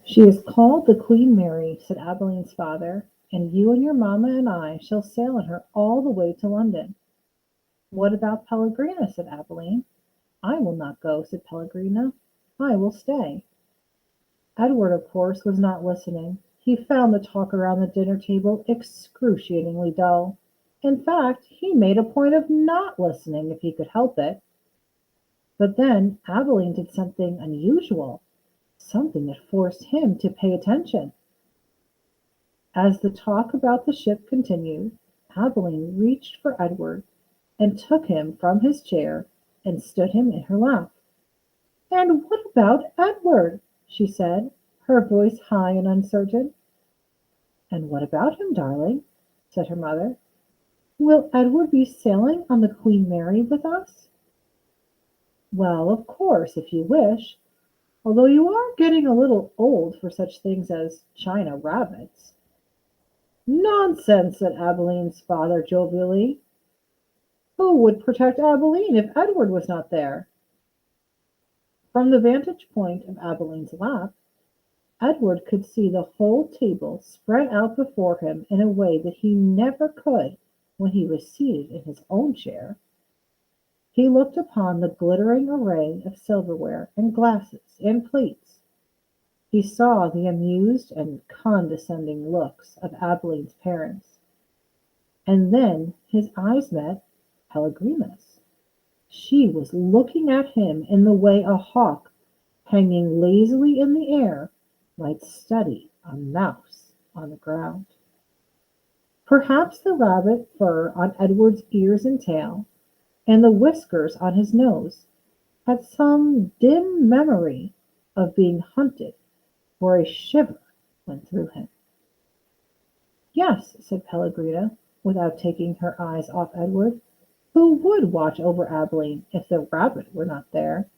"She is called the Queen Mary," said Abeline's father, "and you and your mamma and I shall sail in her all the way to London." "What about Pellegrina?" said Abeline. "I will not go," said Pellegrina. "I will stay." Edward, of course, was not listening. He found the talk around the dinner table excruciatingly dull. In fact, he made a point of not listening if he could help it. But then Abeline did something unusual, something that forced him to pay attention. As the talk about the ship continued, Abeline reached for Edward and took him from his chair and stood him in her lap. "And what about Edward?" she said, her voice high and uncertain. "And what about him, darling?" said her mother. "Will Edward be sailing on the Queen Mary with us?" "Well, of course, if you wish, although you are getting a little old for such things as China rabbits." "Nonsense!" said Abeline's father jovially. "Who would protect Abeline if Edward was not there?" From the vantage point of Abeline's lap, Edward could see the whole table spread out before him in a way that he never could when he was seated in his own chair. He looked upon the glittering array of silverware and glasses and plates. He saw the amused and condescending looks of Abeline's parents. And then his eyes met Pellegrina's. She was looking at him in the way a hawk, hanging lazily in the air, might study a mouse on the ground. Perhaps the rabbit fur on Edward's ears and tail, and the whiskers on his nose, had some dim memory of being hunted, for a shiver went through him. "Yes," said Pellegrina, without taking her eyes off Edward. "Who would watch over Abeline if the rabbit were not there?"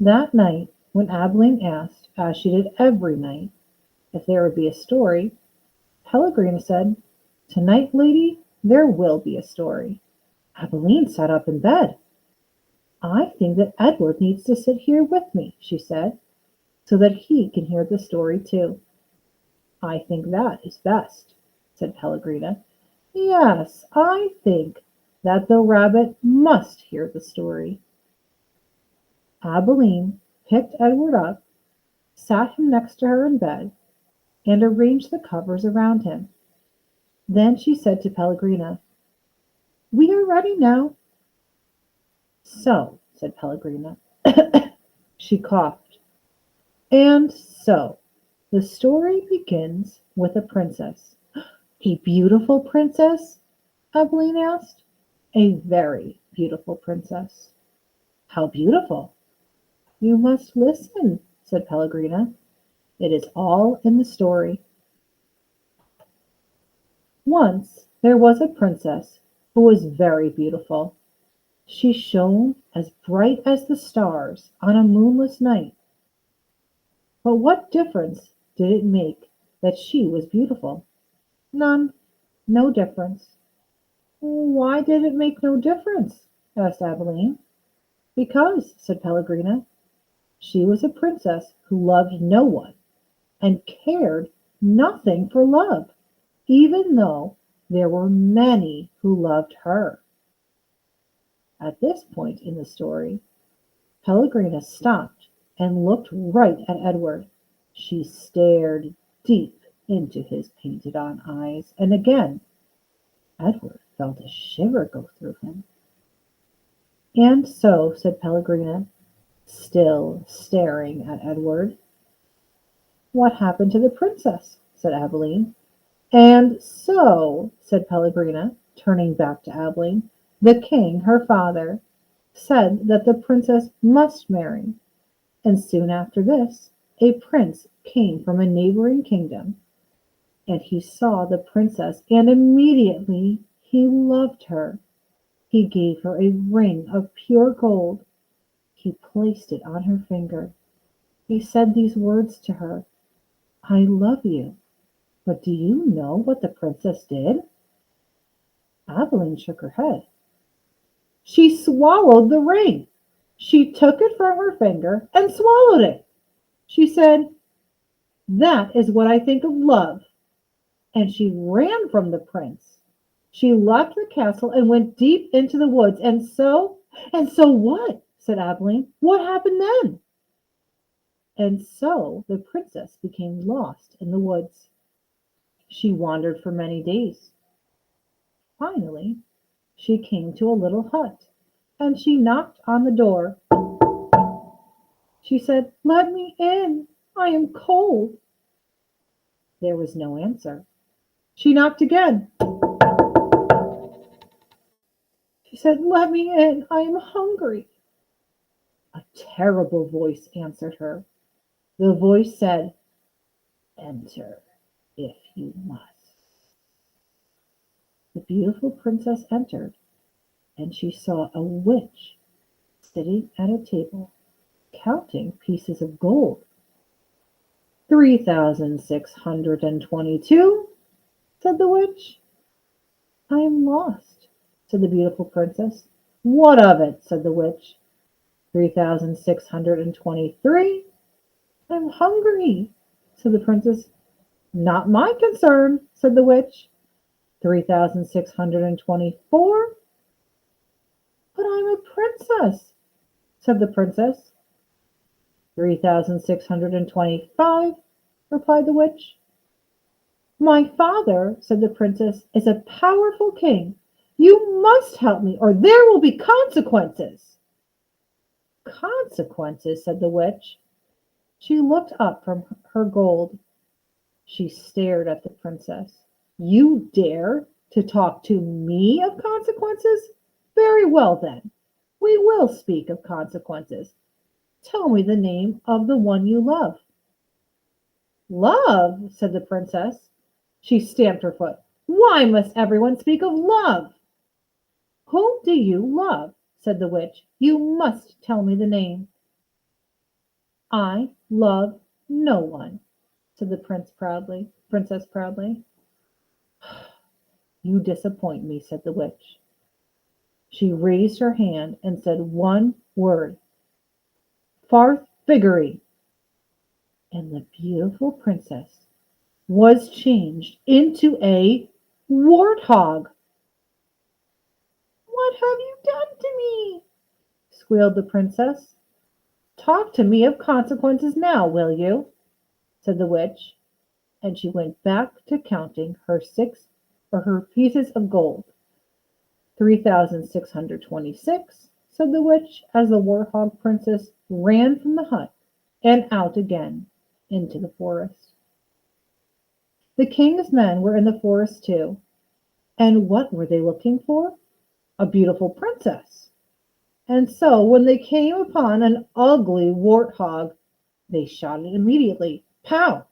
That night, when Abeline asked, as she did every night, if there would be a story, Pellegrina said, "Tonight, lady, there will be a story." Abeline sat up in bed. "I think that Edward needs to sit here with me," she said, "so that he can hear the story too." "I think that is best," said Pellegrina. "Yes, I think that the rabbit must hear the story." Abeline picked Edward up, sat him next to her in bed, and arranged the covers around him. Then she said to Pellegrina, "We are ready now." "So," said Pellegrina. She coughed. "And so, the story begins with a princess." "A beautiful princess?" Abeline asked. "A very beautiful princess." "How beautiful?" "You must listen," said Pellegrina. "It is all in the story." Once there was a princess who was very beautiful. She shone as bright as the stars on a moonless night. But what difference did it make that she was beautiful? None. No difference. "Why did it make no difference?" asked Abeline. "Because," said Pellegrina, "she was a princess who loved no one, and cared nothing for love, even though there were many who loved her." At this point in the story, Pellegrina stopped and looked right at Edward. She stared deep into his painted-on eyes, and again Edward felt a shiver go through him. "And so," said Pellegrina, still staring at Edward. "What happened to the princess?" said Abeline. "And so," said Pellegrina, turning back to Abeline, "the king, her father, said that the princess must marry, and soon after this a prince came from a neighboring kingdom, and he saw the princess, and immediately he loved her. He gave her a ring of pure gold. He placed it on her finger. He said these words to her, 'I love you.' But do you know what the princess did?" Abeline shook her head. "She swallowed the ring. She took it from her finger and swallowed it." She said, "That is what I think of love." And she ran from the prince. She left the castle and went deep into the woods. And so what? Said Abilene. What happened then? And so the princess became lost in the woods. She wandered for many days. Finally, she came to a little hut, and she knocked on the door. She said, "Let me in. I am cold." There was no answer. She knocked again. She said, "Let me in. I am hungry." A terrible voice answered her. The voice said, "Enter if you must." The beautiful princess entered, and she saw a witch sitting at a table, counting pieces of gold. 3,622, said the witch. "I am lost," said the beautiful princess. "What of it?" said the witch. 3,623. "I'm hungry," said the princess. "Not my concern," said the witch. 3,624. "But I'm a princess," said the princess. 3,625, replied the witch. "My father," said the princess, "is a powerful king. You must help me, or there will be consequences." "Consequences," said the witch. She looked up from her gold. She stared at the princess. "You dare to talk to me of consequences? Very well, then. We will speak of consequences. Tell me the name of the one you love." "Love?" said the princess. She stamped her foot. "Why must everyone speak of love?" "Whom do you love?" said the witch. "You must tell me the name." "I love no one," said the princess proudly. "You disappoint me," said the witch. She raised her hand and said one word, "Farfiggery," and the beautiful princess was changed into a warthog. "What have you done to me?" squealed the princess. "Talk to me of consequences now, will you?" said the witch, and she went back to counting her pieces of gold. 3,626, said the witch, as the warthog princess ran from the hut and out again into the forest. The king's men were in the forest too, and what were they looking for? A beautiful princess. And so when they came upon an ugly warthog, they shot it immediately. Pow!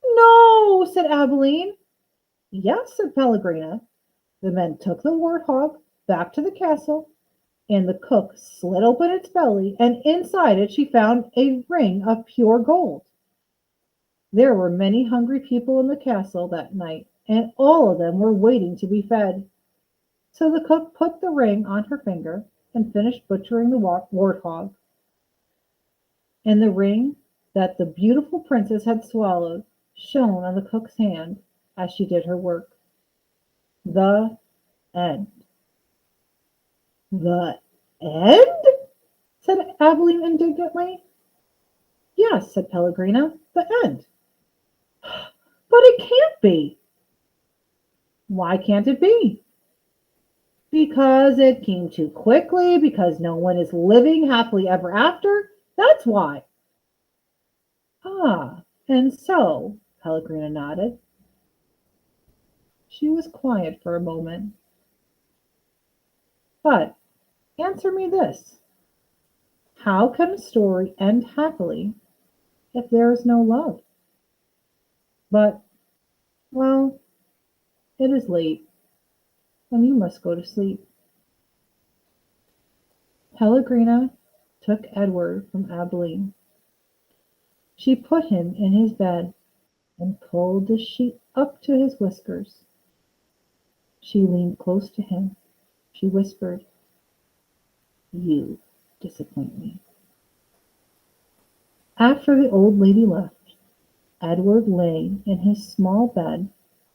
"No," said Abilene. "Yes," said Pellegrina. The men took the warthog back to the castle, and the cook slit open its belly, and inside it she found a ring of pure gold. There were many hungry people in the castle that night, and all of them were waiting to be fed. So the cook put the ring on her finger and finished butchering the warthog. And the ring that the beautiful princess had swallowed shone on the cook's hand as she did her work. The end. "The end?" said Abilene indignantly. "Yes," said Pellegrina, "the end." "But it can't be." "Why can't it be?" "Because it came too quickly, because no one is living happily ever after. That's why." "Ah, and so," Pellegrina nodded. She was quiet for a moment. "But answer me this. How can a story end happily if there is no love? But, well, it is late, and you must go to sleep." Pellegrina took Edward from Abilene. She put him in his bed and pulled the sheet up to his whiskers. She leaned close to him. She whispered, "You disappoint me." After the old lady left, Edward lay in his small bed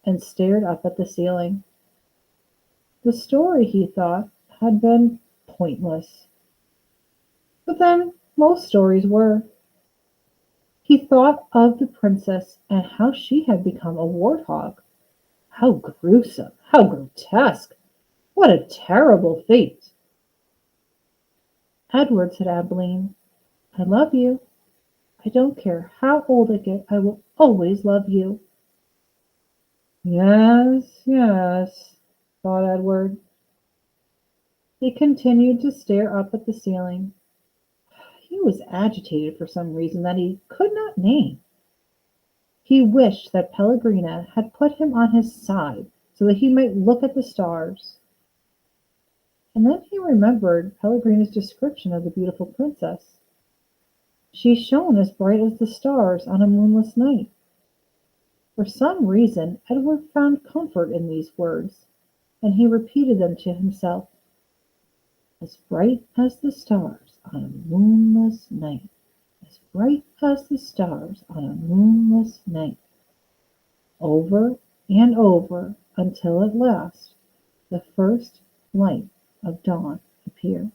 and stared up at the ceiling. The story, he thought, had been pointless. But then most stories were. He thought of the princess and how she had become a warthog. How gruesome! How grotesque! What a terrible fate! "Edward," said Abeline, "I love you. I don't care how old I get, I will always love you." "Yes, yes," thought Edward. He continued to stare up at the ceiling. He was agitated for some reason that he could not name. He wished that Pellegrina had put him on his side so that he might look at the stars. And then he remembered Pellegrina's description of the beautiful princess. She shone as bright as the stars on a moonless night. For some reason Edward found comfort in these words, and he repeated them to himself. As bright as the stars on a moonless night. As bright as the stars on a moonless night. Over and over until at last the first light of dawn appeared.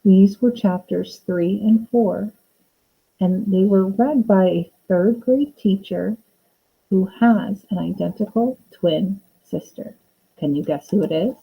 These were chapters 3 and 4, and they were read by a third grade teacher who has an identical twin sister. Can you guess who it is?